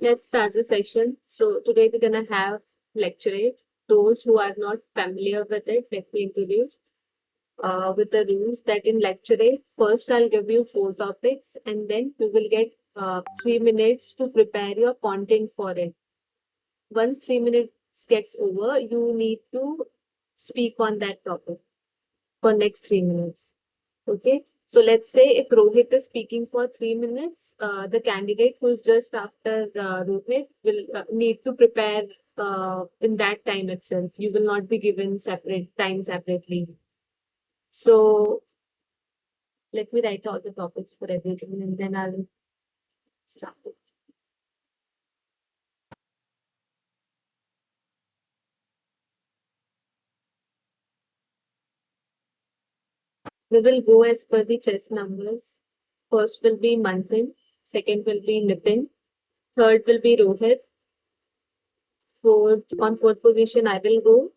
Let's start the session. So today we're gonna have lecturette. Those who are not familiar with it, let me introduce with the rules that in lecturette, first I'll give you 4 topics and then you will get 3 minutes to prepare your content for it. Once 3 minutes gets over, you need to speak on that topic for next 3 minutes. Okay. So let's say if Rohit is speaking for 3 minutes, the candidate who's just after Rohit will need to prepare in that time itself. You will not be given separate time separately. So let me write all the topics for everything and then I'll start it. We will go as per the chess numbers. First will be Manthan, second will be Nitin, third will be Rohit, fourth position I will go,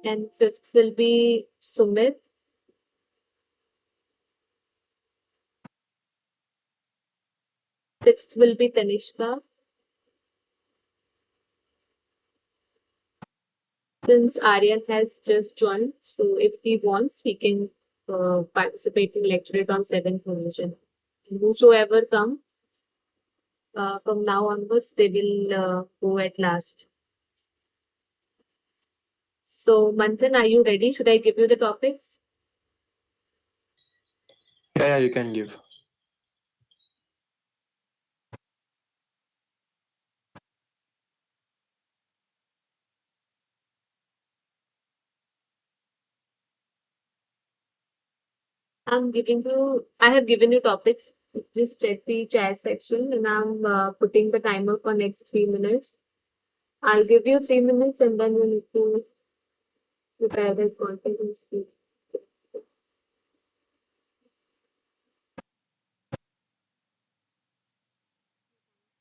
and fifth will be Sumit. Sixth will be Tanishka. Since Aryan has just joined, so if he wants, he can participate in lecturate on seventh position. And whosoever come from now onwards, they will go at last. So, Manthan, are you ready? Should I give you the topics? Yeah, you can give. I have given you topics. Just check the chat section and I'm putting the timer for next 3 minutes. I'll give you 3 minutes and then you need to prepare the content and speak.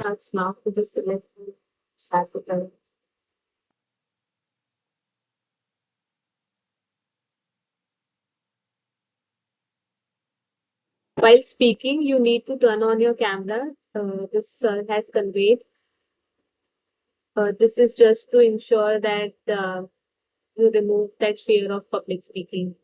Starts now to just select and start preparing. While speaking, you need to turn on your camera. This has conveyed. This is just to ensure that you remove that fear of public speaking.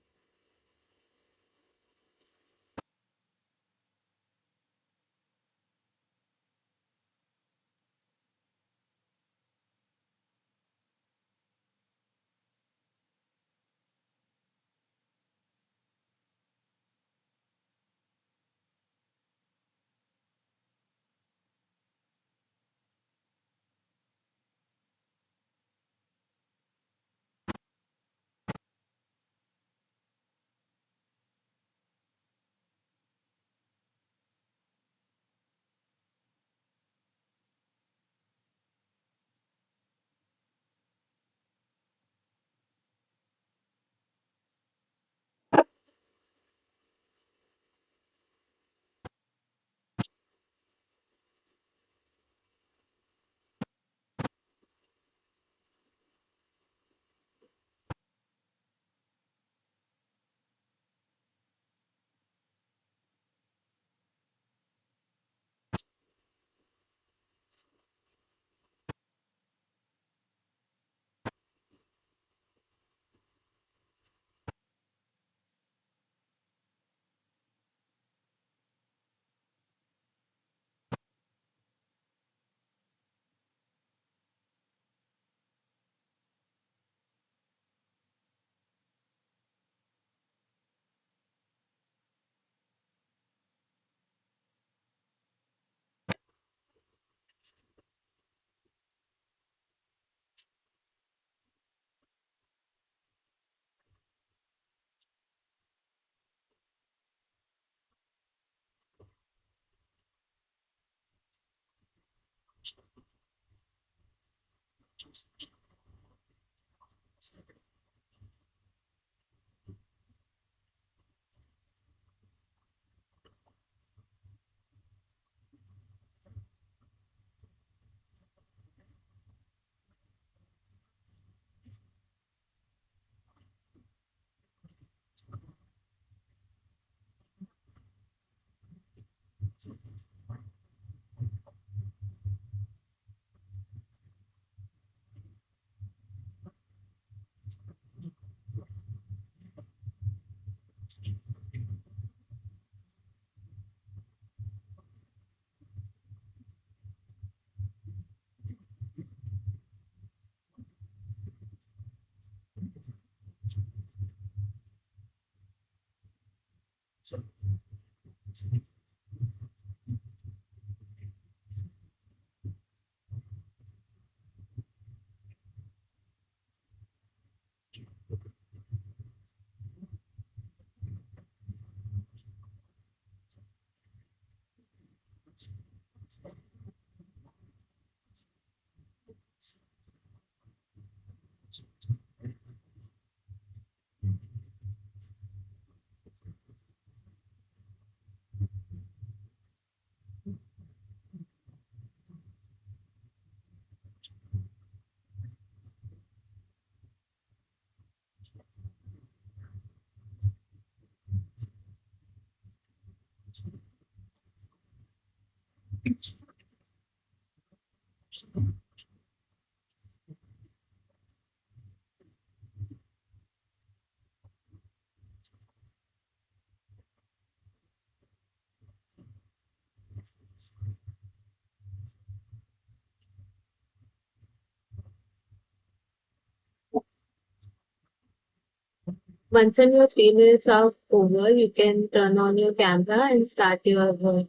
Once your 3 minutes are over, you can turn on your camera and start your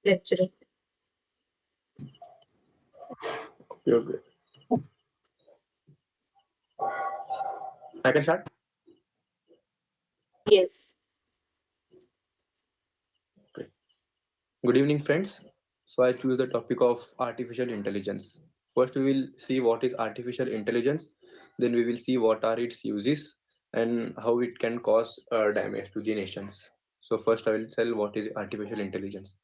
lecture. Okay. I can start. Yes. Okay. Good evening, friends. So I choose the topic of artificial intelligence. First, we will see what is artificial intelligence. Then we will see what are its uses and how it can cause damage to the nations. So first, I will tell what is artificial intelligence.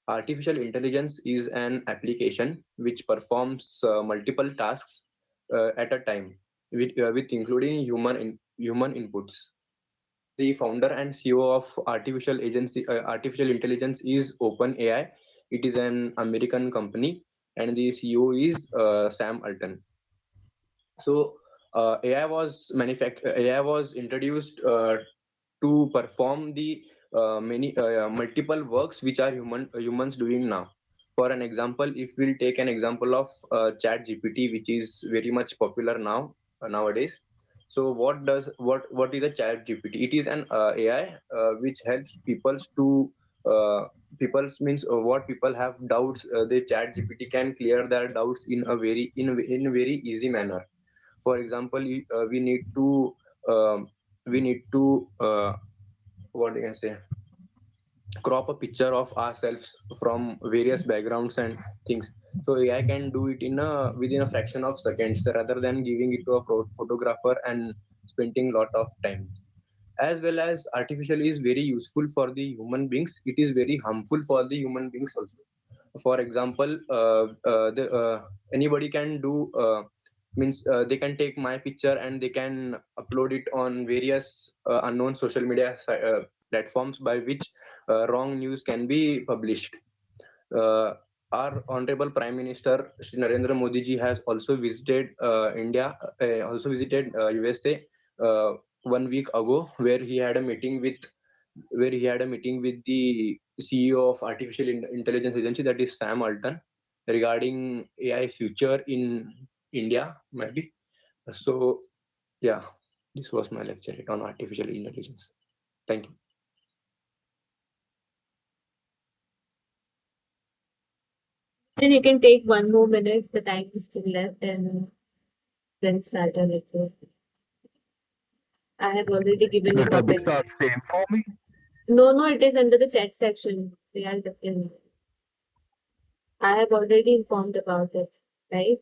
Artificial intelligence is an application which performs multiple tasks at a time, with including human inputs. The founder and CEO of artificial intelligence is OpenAI. It is an American company, and the CEO is Sam Altman. So AI was introduced to perform the many multiple works which are humans doing now. For an example, if we'll take an example of Chat GPT, which is very much popular nowadays. So what is a Chat GPT? It is an AI which helps uh, people's means what people have doubts. The Chat GPT can clear their doubts in very easy manner. For example, um, we need to what you can say, crop a picture of ourselves from various backgrounds and things. So AI can do it within a fraction of seconds rather than giving it to a photographer and spending lot of time. As well as artificial is very useful for the human beings, it is very harmful for the human beings also. For example, anybody can do means they can take my picture and they can upload it on various unknown social media platforms by which wrong news can be published. uh, our honorable prime minister Shri Narendra Modi ji has also visited India, also visited USA uh, 1 week ago, where he had a meeting with the CEO of Artificial Intelligence Agency, that is Sam Altman, regarding AI future in India, maybe. So, yeah, this was my lecture on artificial intelligence. Thank you. Then you can take 1 more minute. The time is still left, and then start your lecture. I have already given The you topics topics. are same for me. No, it is under the chat section. They are different. I have already informed about it, right?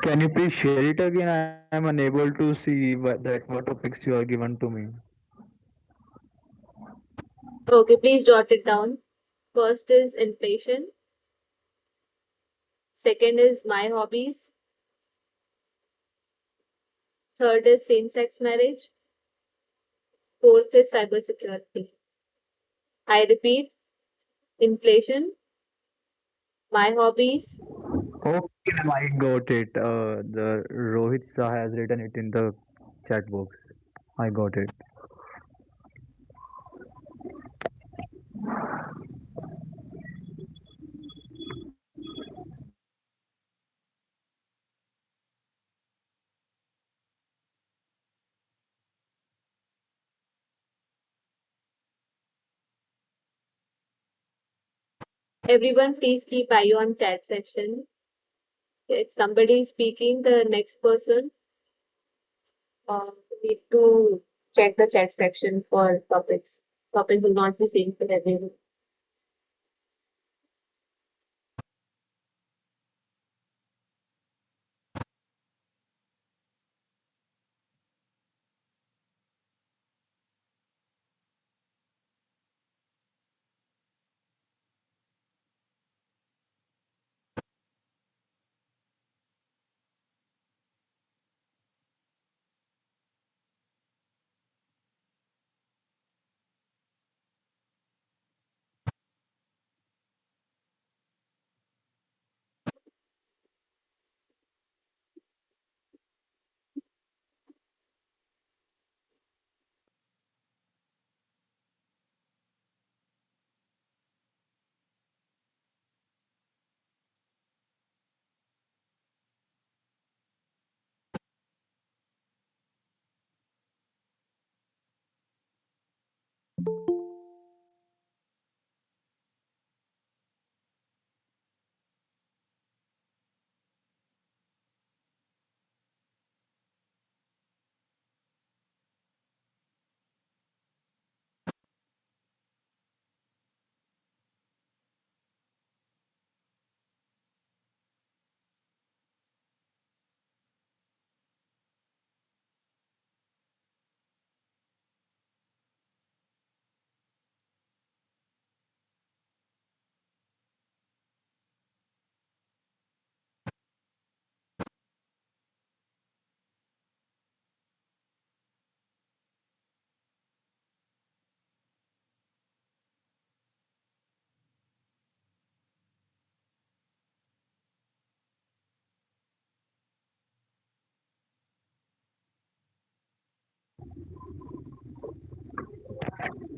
Can you please share it again? I am unable to see what topics you are given to me. Okay, please jot it down. First is inflation. Second is my hobbies. Third is same-sex marriage. Fourth is cybersecurity. I repeat, inflation, my hobbies, Okay, ma'am, I got it. The Rohit Shah has written it in the chat box. I got it. everyone please keep eye on chat section. If somebody is speaking, the next person need to check the chat section for topics. Topic will not be same for everyone.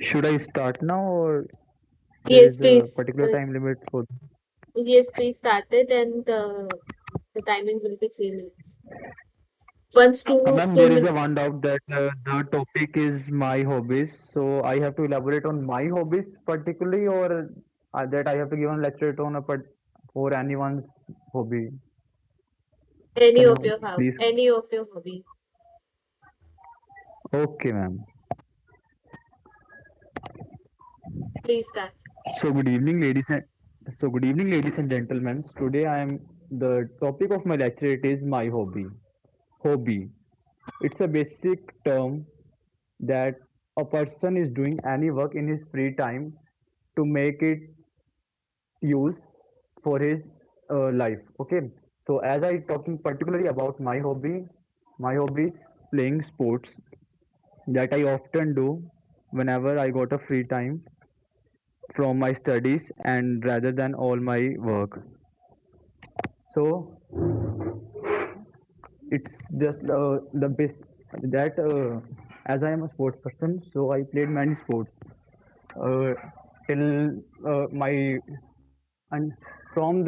Should I start now or there Yes, is a please. particular time limit for? Yes, please start it, and the timing will be 3 minutes. Once two Ma'am, two there is a minutes. one doubt that the topic is my hobbies. So I have to elaborate on my hobbies particularly, or that I have to give a lecture on a for anyone's hobby. Any Can of you your hobby, please? any of your hobby. Okay, ma'am. Please start. So good evening, ladies and gentlemen. Today I am the topic of my lecture. It is my hobby. Hobby. It's a basic term that a person is doing any work in his free time to make it use for his life. Okay. So as I talking particularly about my hobby is playing sports that I often do whenever I got a free time from my studies and rather than all my work. So it's just the best that as I am a sports person, so I played many sports uh, till my and from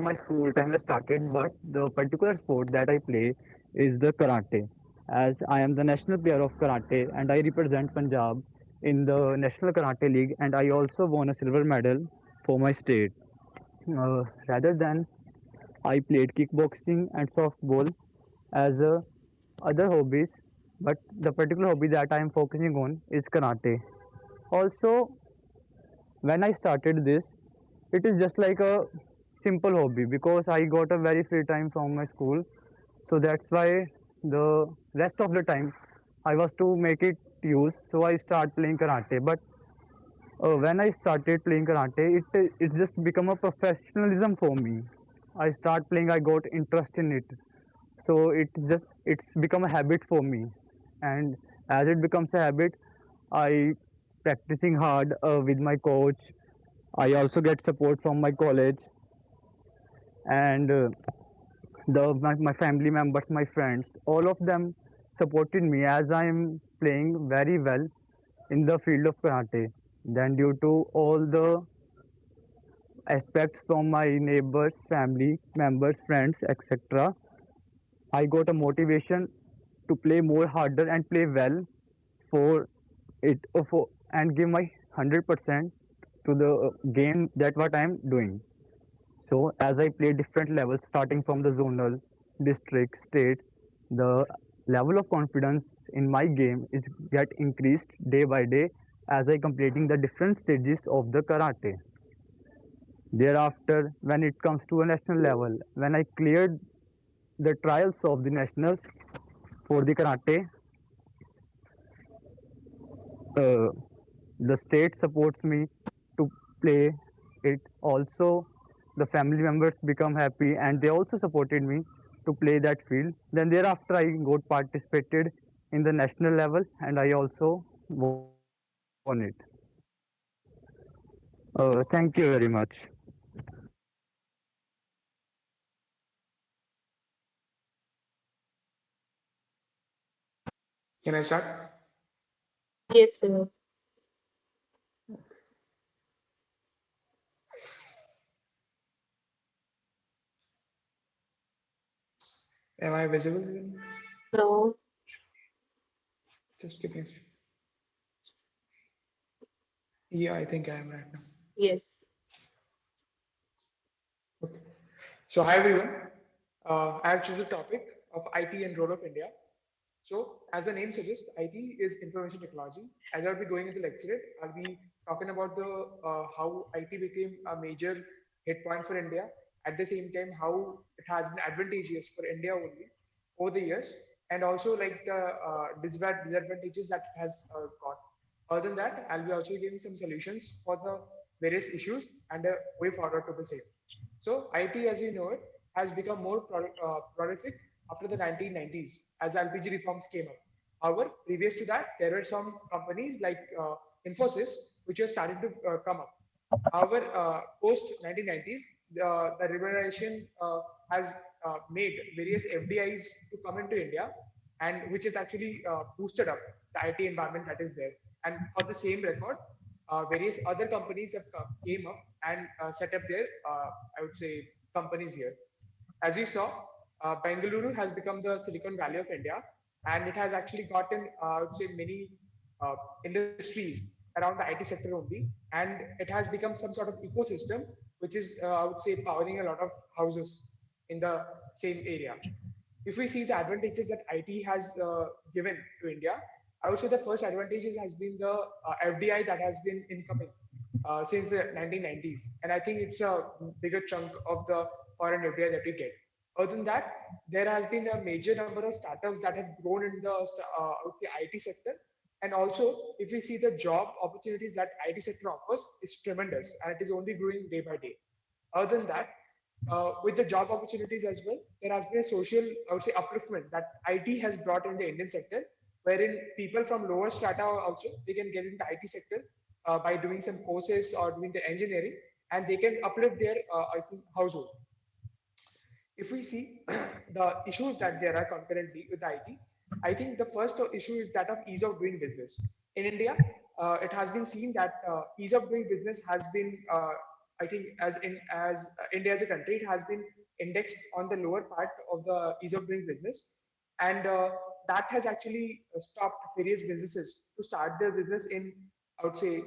my school time I started. But the particular sport that I play is the karate, as I am the national player of karate and I represent Punjab in the national karate league, and I also won a silver medal for my state. Rather than I played kickboxing and softball as other hobbies, but the particular hobby that I am focusing on is karate. Also, when I started this, it is just like a simple hobby because I got a very free time from my school. So that's why the rest of the time I was to make it use. So I start playing karate. But when I started playing karate, it just become a professionalism for me. I start playing. I got interest in it. So it's become a habit for me, and as it becomes a habit, I practicing hard with my coach. I also get support from my college and my family members, my friends, all of them supported me as I am playing very well in the field of karate. Then due to all the aspects from my neighbors, family members, friends, etc., I got a motivation to play more harder and play well for and give my 100% to the game that what I am doing. So as I play different levels, starting from the zonal, district, state, the level of confidence in my game is get increased day by day as I completing the different stages of the karate. Thereafter, when it comes to a national level, when I cleared the trials of the nationals for the karate, uh, the state supports me to play it. Also, the family members become happy and they also supported me to play that field. Then thereafter, I got participated in the national level and I also won it. Thank you very much. Can I start? Yes, sir. Am I visible? No. Just give me a second. Yeah, I think I am right now. Yes. Okay. So, hi everyone. I have chosen the topic of IT and role of India. So, as the name suggests, IT is information technology. As I'll be going into lecture, I'll be talking about the how IT became a major hit point for India. At the same time, how it has been advantageous for India only over the years, and also like the disadvantages that it has got. Other than that, I'll be also giving some solutions for the various issues and a way forward to the same. So IT, as you know it, has become more prolific after the 1990s as LPG reforms came up. However, previous to that, there were some companies like Infosys which were starting to come up. However, post 1990s, the liberalization has made various FDIs to come into India, and which has actually boosted up the IT environment that is there. And for the same record, various other companies have came up and set up their, I would say, companies here. As we saw, Bengaluru has become the Silicon Valley of India, and it has actually gotten, I would say, many industries around the IT sector only, and it has become some sort of ecosystem, which is, I would say, powering a lot of houses in the same area. If we see the advantages that IT has given to India, I would say the first advantages has been the FDI that has been incoming since the 1990s, and I think it's a bigger chunk of the foreign FDI that we get. Other than that, there has been a major number of startups that have grown in the I would say IT sector, and also if we see the job opportunities that IT sector offers is tremendous, and it is only growing day by day. Other than that, with the job opportunities as well, there has been a social, I would say, upliftment that IT has brought in the Indian sector, wherein people from lower strata also they can get into IT sector by doing some courses or doing the engineering, and they can uplift their, I think, household. If we see the issues that there are concurrently with IT, I think the first issue is that of ease of doing business. In India, it has been seen that ease of doing business has been, I think, as India as a country, it has been indexed on the lower part of the ease of doing business, and that has actually stopped various businesses to start their business in, I would say,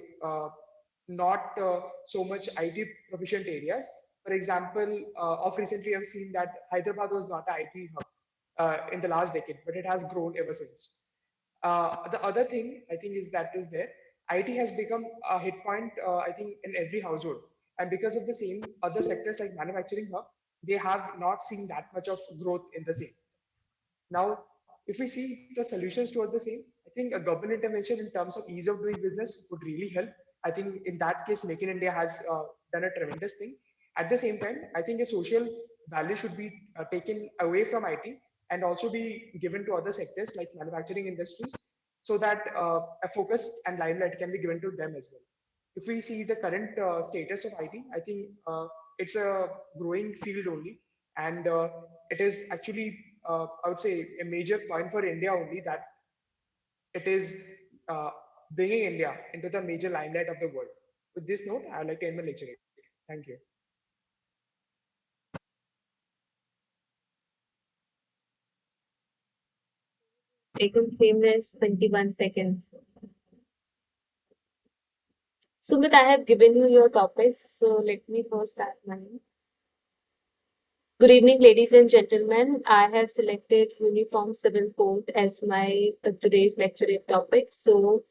not so much IT proficient areas. For example, of recently, I've seen that Hyderabad was not an IT hub in the last decade, but it has grown ever since. The other thing I think is that is there. IT has become a hit point, I think, in every household, and because of the same, other sectors like manufacturing hub, they have not seen that much of growth in the same. Now, if we see the solutions toward the same, I think a government intervention in terms of ease of doing business would really help. I think in that case, Make in India has done a tremendous thing. At the same time, I think a social value should be taken away from IT and also be given to other sectors like manufacturing industries, so that a focus and limelight can be given to them as well. If we see the current status of IT, I think it's a growing field only, and it is actually, I would say, a major point for India only, that it is uh, bringing India into the major limelight of the world. With this note, I would like to end my lecture. Thank you. Taken same rest 21 seconds. Sumit, I have given you your topics, so let me first start mine. Good evening, ladies and gentlemen. I have selected Uniform Civil Code as my today's lecture topic. So,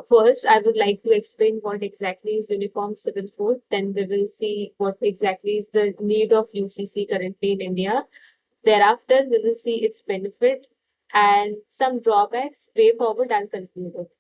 first, I would like to explain what exactly is Uniform Civil Code. Then we will see what exactly is the need of UCC currently in India. Thereafter, we will see its benefit and some drawbacks. Way forward, I'll conclude it.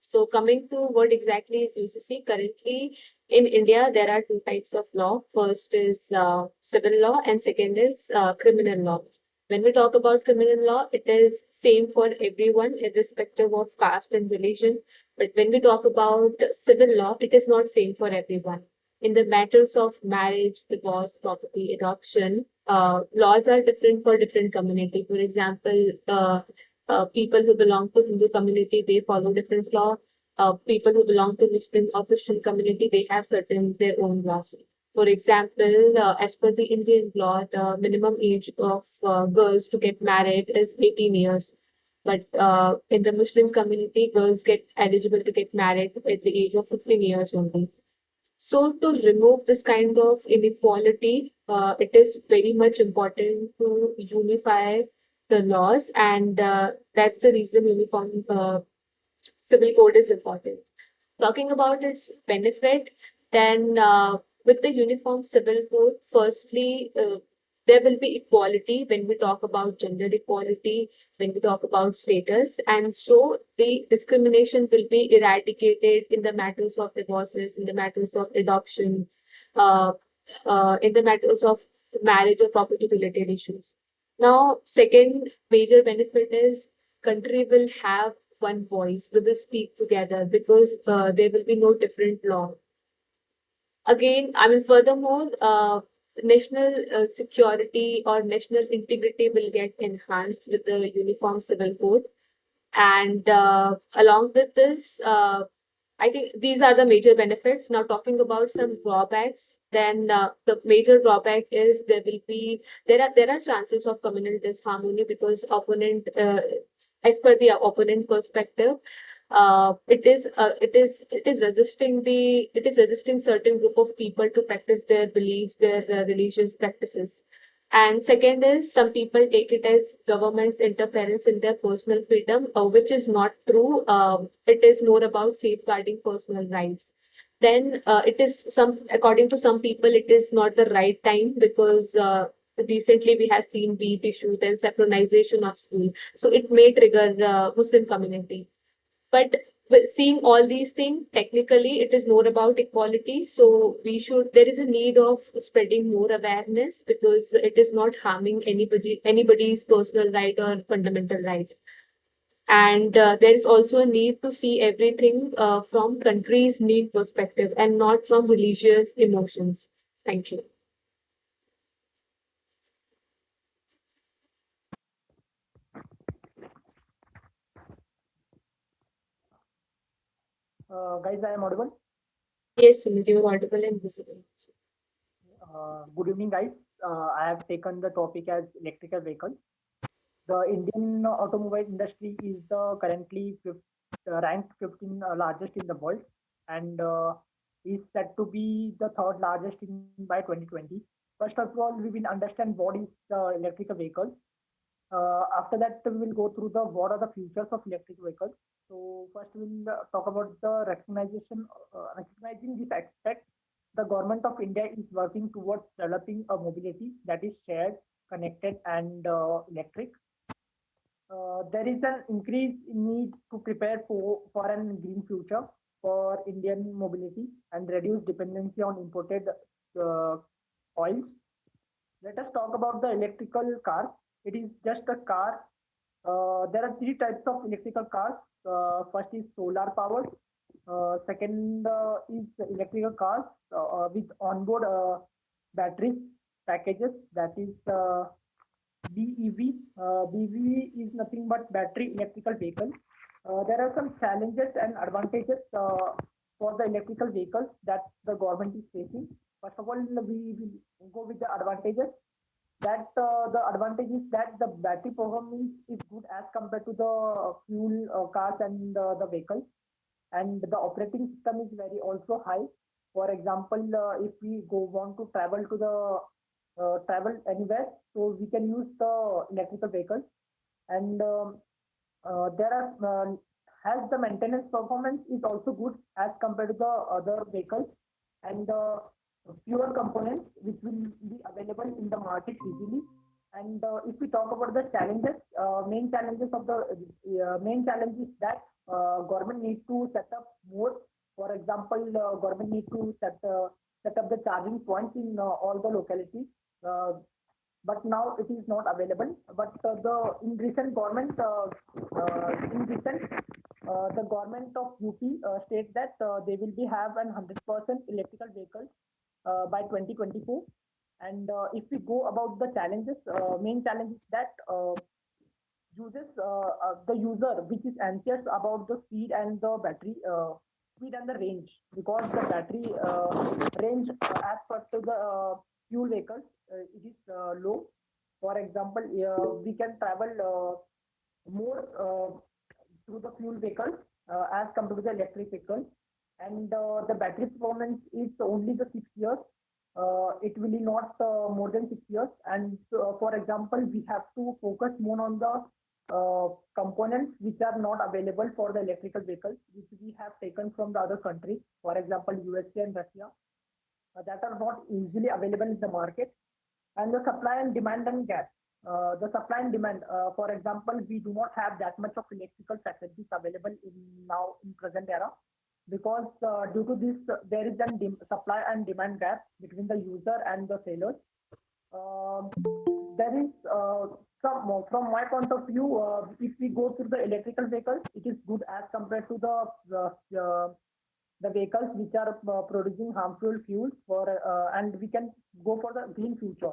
So coming to what exactly is UCC, currently in India, there are two types of law. First is civil law and second is criminal law. When we talk about criminal law, it is same for everyone, irrespective of caste and religion. But when we talk about civil law, it is not same for everyone. In the matters of marriage, divorce, property, adoption, laws are different for different community. For example, people who belong to Hindu community, they follow different law. People who belong to Muslim or Christian community, they have certain their own laws. For example, as per the Indian law, the minimum age of girls to get married is 18 years. But in the Muslim community, girls get eligible to get married at the age of 15 years only. So to remove this kind of inequality, it is very much important to unify the laws, and that's the reason uniform civil code is important. Talking about its benefit, then with the uniform civil code, firstly, there will be equality when we talk about gender equality, when we talk about status, and so the discrimination will be eradicated in the matters of divorces, in the matters of adoption, uh, in the matters of marriage or property related issues. Now, second major benefit is country will have one voice. We will speak together because there will be no different law. Again, I mean, furthermore, national security or national integrity will get enhanced with the Uniform Civil Code. And along with this, I think these are the major benefits. Now, talking about some drawbacks, then the major drawback is there are chances of communal disharmony because as per the opponent perspective, it is resisting certain group of people to practice their beliefs, their religious practices. And second is some people take it as government's interference in their personal freedom, which is not true. It is more about safeguarding personal rights. Then it is according to some people, it is not the right time because recently we have seen beef issues and synchronization of school. So it may trigger Muslim community. But seeing all these things, technically, it is more about equality. So there is a need of spreading more awareness because it is not harming anybody's personal right or fundamental right. And there is also a need to see everything from country's need perspective and not from religious emotions. Thank you. Guys, I am audible. Yes, Sumit, you are audible and visible. Good evening, guys. I have taken the topic as electrical vehicles. The Indian automobile industry is the currently ranked 15 largest in the world, and is set to be the third largest in by 2020. First of all, we will understand what is the electrical vehicles. After that, we will go through the what are the futures of electric vehicles. So first, we'll talk about the recognizing this aspect. The government of India is working towards developing a mobility that is shared, connected, and electric. There is an increased need to prepare for an green future for Indian mobility and reduce dependency on imported uh, oils. Let us talk about the electrical cars. It is just a car. There are three types of electrical cars. First is solar powered. Second is electrical cars with onboard batteries packages. That is BEV. BEV is nothing but battery electrical vehicle. There are some challenges and advantages for the electrical vehicles that the government is facing. First of all, we will go with the advantages. That the advantage is that the battery performance is good as compared to the fuel cars and the vehicles, and the operating system is very also high. For example, if we go want to travel to the travel anywhere, so we can use the electrical vehicles, and there are has the maintenance performance is also good as compared to the other vehicles, and fewer components which will be available in the market easily. And if we talk about the challenges, main challenges of the main challenge is that government need to set up more. For example, government need to set up the charging points in all the localities. But now it is not available. But the in recent government in recent the government of UP states that they will be have an 100% electrical vehicles by 2024. And if we go about the challenges, main challenge is that uses the user which is anxious about the speed and the battery speed and the range, because the battery range as per to the fuel vehicles it is low. For example, we can travel more through the fuel vehicles as compared to the electric vehicles, and the battery performance is only the 6 years. It will be not more than 6 years. And for example, we have to focus more on the components which are not available for the electrical vehicles, which we have taken from the other countries, for example, USA and Russia, that are not easily available in the market. And the supply and demand and gap. The supply and demand, for example, we do not have that much of electrical facilities available in now in present era, because due to this there is a supply and demand gap between the user and the sellers. There is some more from my point of view. If we go through the electrical vehicles, it is good as compared to the vehicles which are producing harmful fuels for and we can go for the green future.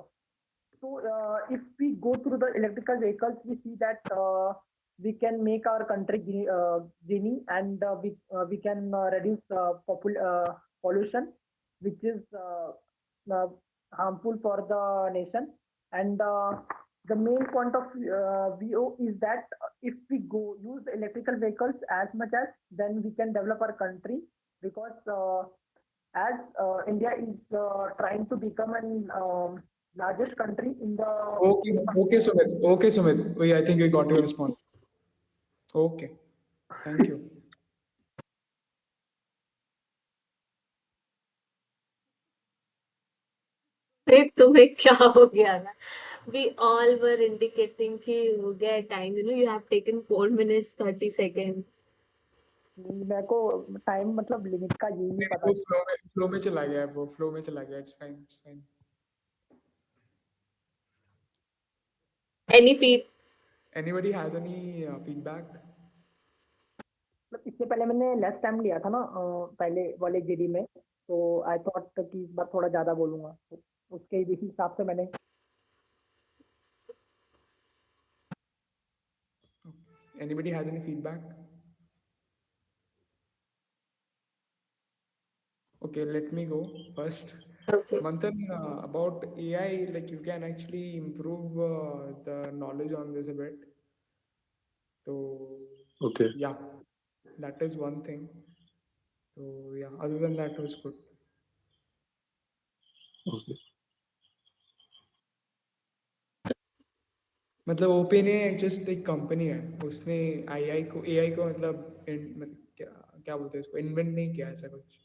So if we go through the electrical vehicles, we see that we can make our country green, and we can reduce pollution, which is uh, harmful for the nation. And the main point of view is that if we go use electrical vehicles as much as, then we can develop our country, because as India is trying to become an largest country in the Okay, Sumit. Okay, Sumit. I think we got your response. Okay. Thank you. फिर तुम्हें क्या हो गया ना? We all were indicating कि हो गया time. You have taken 4 minutes 30 seconds. मेरे को टाइम मतलब लिमिट का यही नहीं पता। वो फ्लो में चला गया, वो फ्लो में चला गया. It's fine. It's fine. Any feed? Anybody has any feedback? मतलब इससे पहले मैंने लेस टाइम लिया था ना पहले वाले जीडी में, तो आई थॉट कि इस बार थोड़ा ज्यादा बोलूंगा, तो उसके हिसाब से मैंने Anybody has any feedback? Okay, let me go first. Okay. Manthan, about AI, like you can actually improve the knowledge on this a bit. So Okay. yeah, that is one thing. So yeah, other than that, it was good. Okay. मतलब open ए just एक company है, उसने AI को मतलब क्या क्या बोलते हैं इसको, इन्वेंट नहीं किया ऐसा कुछ,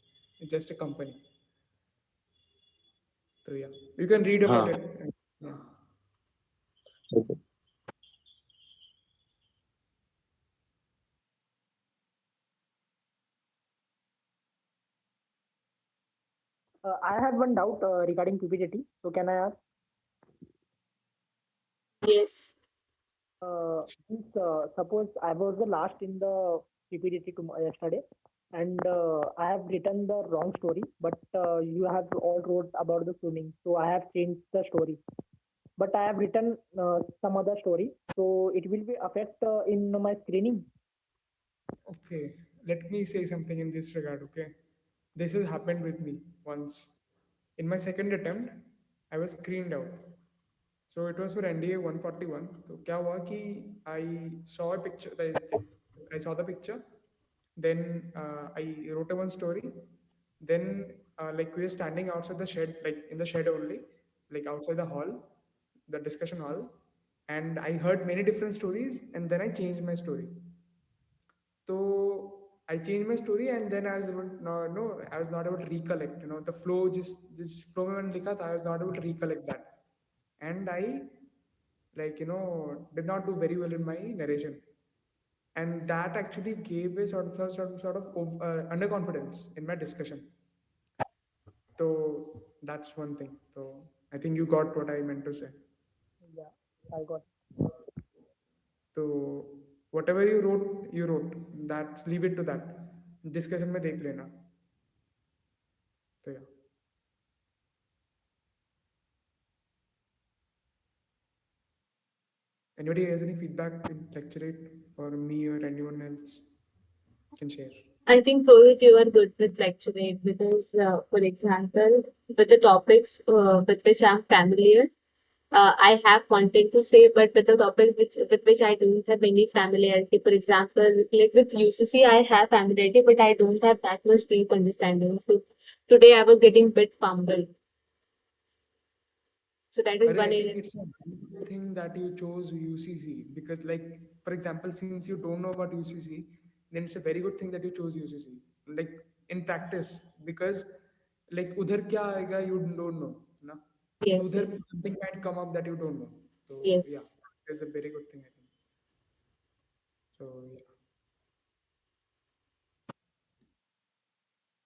जस्ट अ कंपनी. तो या यू कैन रीड अबाउट हाँ. It. Okay. I have one doubt regarding PPTT. So can I ask? Yes. Suppose I was the last in the PPDT yesterday, and I have written the wrong story, but you have all wrote about the swimming, so I have changed the story. But I have written some other story, so it will be affect in my screening. Okay, let me say something in this regard. Okay, this has happened with me once. In my second attempt, I was screened out. So it was for NDA 141. So क्या हुआ कि I saw a picture. I saw the picture. Then I wrote a one story. Then like we were standing outside the shed, like in the shed only, like outside the hall, the discussion hall, and I heard many different stories, and then I changed my story. So I changed my story, and then I was able no, I was not able to recollect. You know, the flow just flow में मैंने लिखा था, I was not able to recollect that, and I like did not do very well in my narration, and that actually gave a sort of underconfidence in my discussion. So that's one thing. So I think you got what I meant to say. Yeah, I got. So whatever you wrote. That leave it to that. Discussion में देख लेना. So yeah. Anybody has any feedback in lecturate or me or anyone else can share. I think Rohit, you are good with lecturing because, for example, with the topics with which I'm familiar, I have content to say, but with the topic with which I don't have any familiarity. For example, like with UCC, I have familiarity, but I don't have that much deep understanding. So today I was getting bit fumbled. So that is I one think area. it's a good thing that you chose UCC because, like, for example, since you don't know about UCC, then it's a very good thing that you chose UCC. Like in practice, because like udhar kya aega you don't know, na? So Yes, udhar yes, something might come up that you don't know. So yeah, yes. it's a very good thing I think. So yeah.